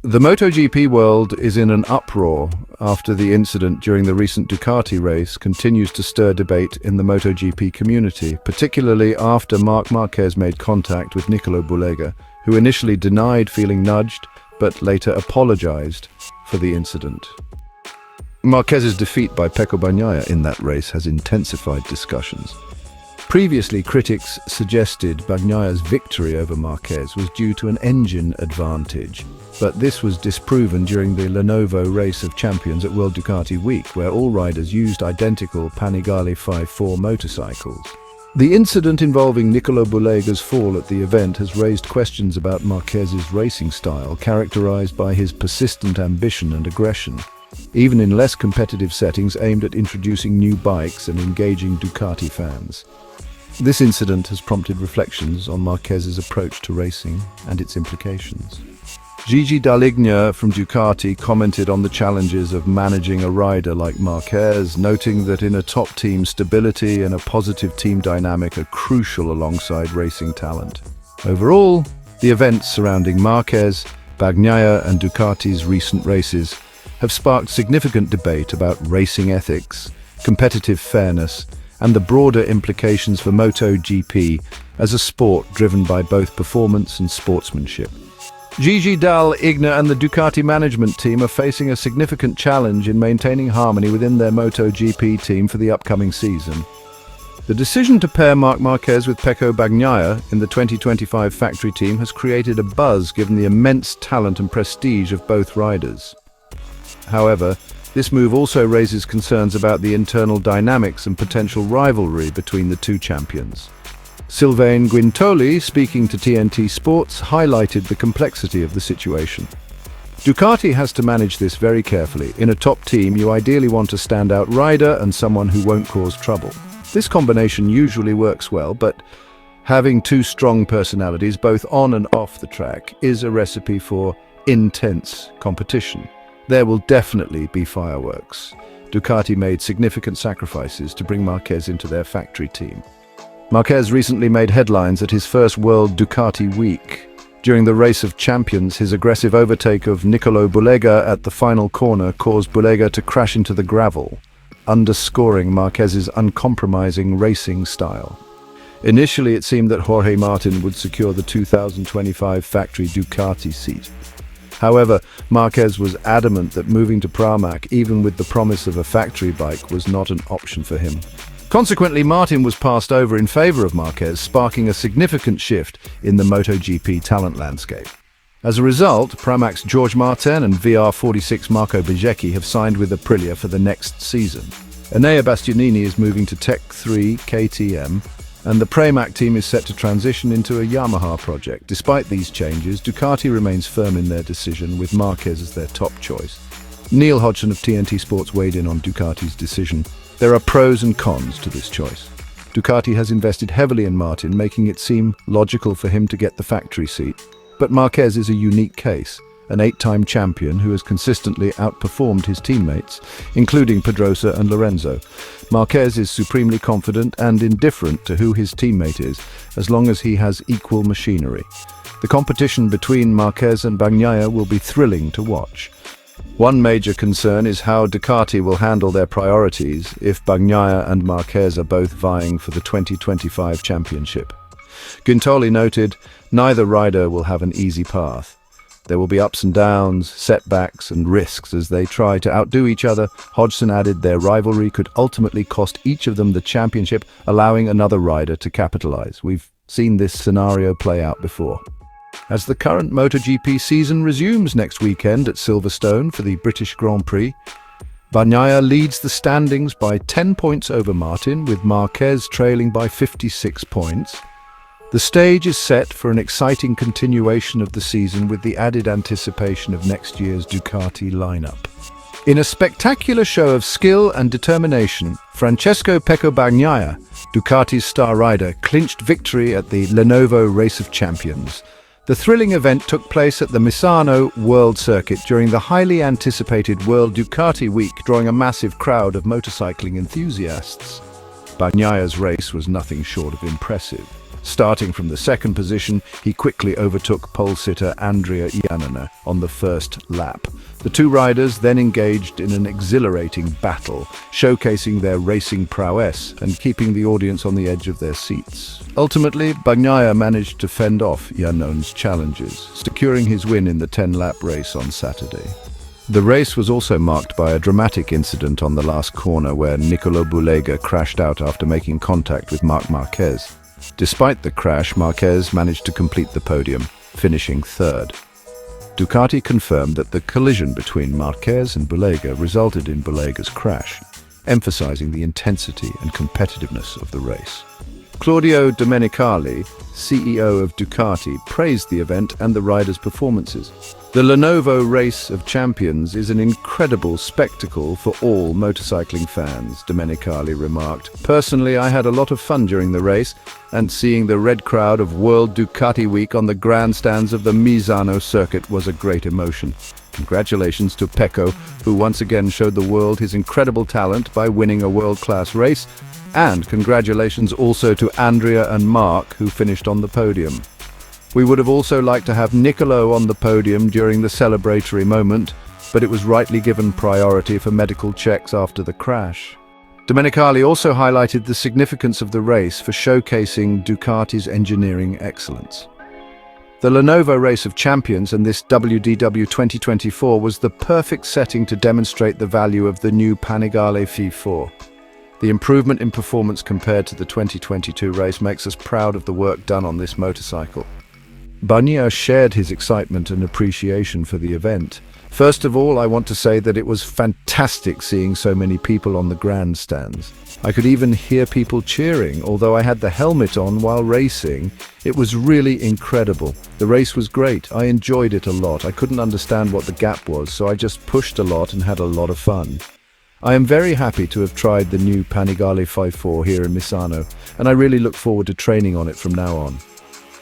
The MotoGP world is in an uproar after the incident during the recent Ducati race continues to stir debate in the MotoGP community, particularly after Marc Marquez made contact with Nicolo Bulega, who initially denied feeling nudged but later apologized for the incident. Marquez's defeat by Pecco Bagnaia in that race has intensified discussions. Previously, critics suggested Bagnaia's victory over Marquez was due to an engine advantage, but this was disproven during the Lenovo Race of Champions at World Ducati Week, where all riders used identical Panigale 5.4 motorcycles. The incident involving Nicolo Bulega's fall at the event has raised questions about Marquez's racing style, characterized by his persistent ambition and aggression, even in less competitive settings aimed at introducing new bikes and engaging Ducati fans. This incident has prompted reflections on Marquez's approach to racing and its implications. Gigi dall'igna from Ducati commented on the challenges of managing a rider like Marquez, noting that in a top team, stability and a positive team dynamic are crucial alongside racing talent. Overall, the events surrounding Marquez, Bagnaia and Ducati's recent races have sparked significant debate about racing ethics, competitive fairness, and the broader implications for MotoGP as a sport driven by both performance and sportsmanship. Gigi dall'igna and the Ducati management team are facing a significant challenge in maintaining harmony within their MotoGP team for the upcoming season. The decision to pair Marc Marquez with Pecco Bagnaia in the 2025 factory team has created a buzz given the immense talent and prestige of both riders. However, this move also raises concerns about the internal dynamics and potential rivalry between the two champions. Sylvain Guintoli, speaking to TNT Sports, highlighted the complexity of the situation. Ducati has to manage this very carefully. In a top team, you ideally want a standout rider and someone who won't cause trouble. This combination usually works well, but having two strong personalities, both on and off the track, is a recipe for intense competition. There will definitely be fireworks. Ducati made significant sacrifices to bring Marquez into their factory team. Marquez recently made headlines at his first World Ducati Week. During the Race of Champions, his aggressive overtake of Nicolo Bulega at the final corner caused Bulega to crash into the gravel, underscoring Marquez's uncompromising racing style. Initially, it seemed that Jorge Martin would secure the 2025 factory Ducati seat. However, Marquez was adamant that moving to Pramac, even with the promise of a factory bike, was not an option for him. Consequently, Martin was passed over in favor of Marquez, sparking a significant shift in the MotoGP talent landscape. As a result, Pramac's Jorge Martin and VR46 Marco Bezzecchi have signed with Aprilia for the next season. Enea Bastianini is moving to Tech 3 KTM, and the Pramac team is set to transition into a Yamaha project. Despite these changes, Ducati remains firm in their decision, with Marquez as their top choice. Neil Hodgson of TNT Sports weighed in on Ducati's decision. There are pros and cons to this choice. Ducati has invested heavily in Martin, making it seem logical for him to get the factory seat. But Marquez is a unique case, an 8-time champion who has consistently outperformed his teammates, including Pedrosa and Lorenzo. Marquez is supremely confident and indifferent to who his teammate is, as long as he has equal machinery. The competition between Marquez and Bagnaia will be thrilling to watch. One major concern is how Ducati will handle their priorities if Bagnaia and Marquez are both vying for the 2025 championship. Guintoli noted, neither rider will have an easy path. There will be ups and downs, setbacks and risks as they try to outdo each other. Hodgson added their rivalry could ultimately cost each of them the championship, allowing another rider to capitalize. We've seen this scenario play out before. As the current MotoGP season resumes next weekend at Silverstone for the British Grand Prix, Bagnaia leads the standings by 10 points over Martin, with Marquez trailing by 56 points. The stage is set for an exciting continuation of the season with the added anticipation of next year's Ducati lineup. In a spectacular show of skill and determination, Francesco Pecco Bagnaia, Ducati's star rider, clinched victory at the Lenovo Race of Champions. The thrilling event took place at the Misano World Circuit during the highly anticipated World Ducati Week, drawing a massive crowd of motorcycling enthusiasts. Bagnaia's race was nothing short of impressive. Starting from the second position, he quickly overtook pole sitter Andrea Iannone on the first lap. The two riders then engaged in an exhilarating battle, showcasing their racing prowess and keeping the audience on the edge of their seats. Ultimately, Bagnaia managed to fend off Iannone's challenges, securing his win in the 10-lap race on Saturday. The race was also marked by a dramatic incident on the last corner where Nicolo Bulega crashed out after making contact with Marc Marquez. Despite the crash, Marquez managed to complete the podium, finishing third. Ducati confirmed that the collision between Marquez and Bulega resulted in Bulega's crash, emphasizing the intensity and competitiveness of the race. Claudio Domenicali, CEO of Ducati, praised the event and the riders' performances. The Lenovo Race of Champions is an incredible spectacle for all motorcycling fans, Domenicali remarked. Personally, I had a lot of fun during the race, and seeing the red crowd of World Ducati Week on the grandstands of the Misano circuit was a great emotion. Congratulations to Pecco, who once again showed the world his incredible talent by winning a world-class race, and congratulations also to Andrea and Marc, who finished on the podium. We would have also liked to have Nicolo on the podium during the celebratory moment, but it was rightly given priority for medical checks after the crash. Domenicali also highlighted the significance of the race for showcasing Ducati's engineering excellence. The Lenovo Race of Champions and this WDW 2024 was the perfect setting to demonstrate the value of the new Panigale V4. The improvement in performance compared to the 2022 race makes us proud of the work done on this motorcycle. Bagnaia shared his excitement and appreciation for the event. First of all, I want to say that it was fantastic seeing so many people on the grandstands. I could even hear people cheering, although I had the helmet on while racing. It was really incredible. The race was great. I enjoyed it a lot. I couldn't understand what the gap was, so I just pushed a lot and had a lot of fun. I am very happy to have tried the new Panigale V4 here in Misano, and I really look forward to training on it from now on.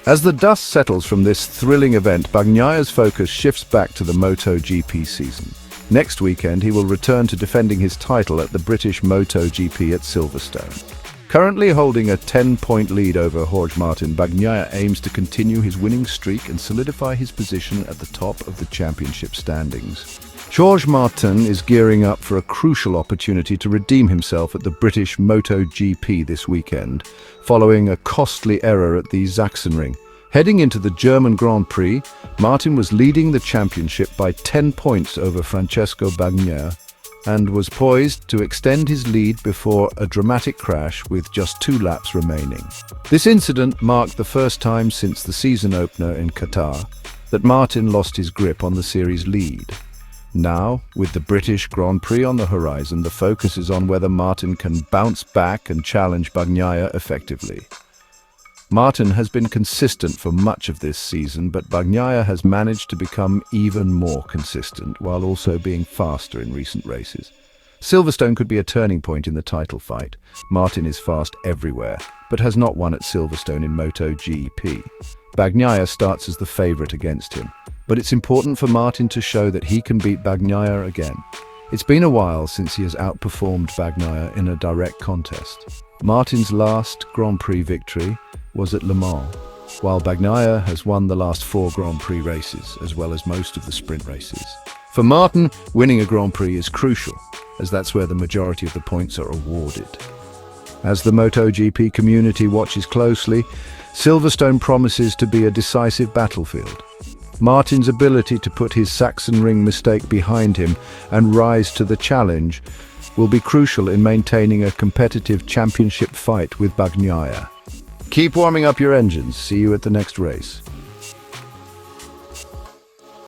As the dust settles from this thrilling event, Bagnaia's focus shifts back to the MotoGP season. Next weekend, he will return to defending his title at the British MotoGP at Silverstone. Currently holding a 10-point lead over Jorge Martin, Bagnaia aims to continue his winning streak and solidify his position at the top of the championship standings. Jorge Martin is gearing up for a crucial opportunity to redeem himself at the British MotoGP this weekend, following a costly error at the Sachsenring. Heading into the German Grand Prix, Martin was leading the championship by 10 points over Francesco Bagnaia and was poised to extend his lead before a dramatic crash with just 2 laps remaining. This incident marked the first time since the season opener in Qatar that Martin lost his grip on the series lead. Now, with the British Grand Prix on the horizon, the focus is on whether Martin can bounce back and challenge Bagnaia effectively. Martin has been consistent for much of this season, but Bagnaia has managed to become even more consistent while also being faster in recent races. Silverstone could be a turning point in the title fight. Martin is fast everywhere, but has not won at Silverstone in MotoGP. Bagnaia starts as the favourite against him, but it's important for Martin to show that he can beat Bagnaia again. It's been a while since he has outperformed Bagnaia in a direct contest. Martin's last Grand Prix victory was at Le Mans, while Bagnaia has won the last 4 Grand Prix races, as well as most of the sprint races. For Martin, winning a Grand Prix is crucial, as that's where the majority of the points are awarded. As the MotoGP community watches closely, Silverstone promises to be a decisive battlefield. Martin's ability to put his Sachsenring mistake behind him and rise to the challenge will be crucial in maintaining a competitive championship fight with Bagnaia. Keep warming up your engines. See you at the next race.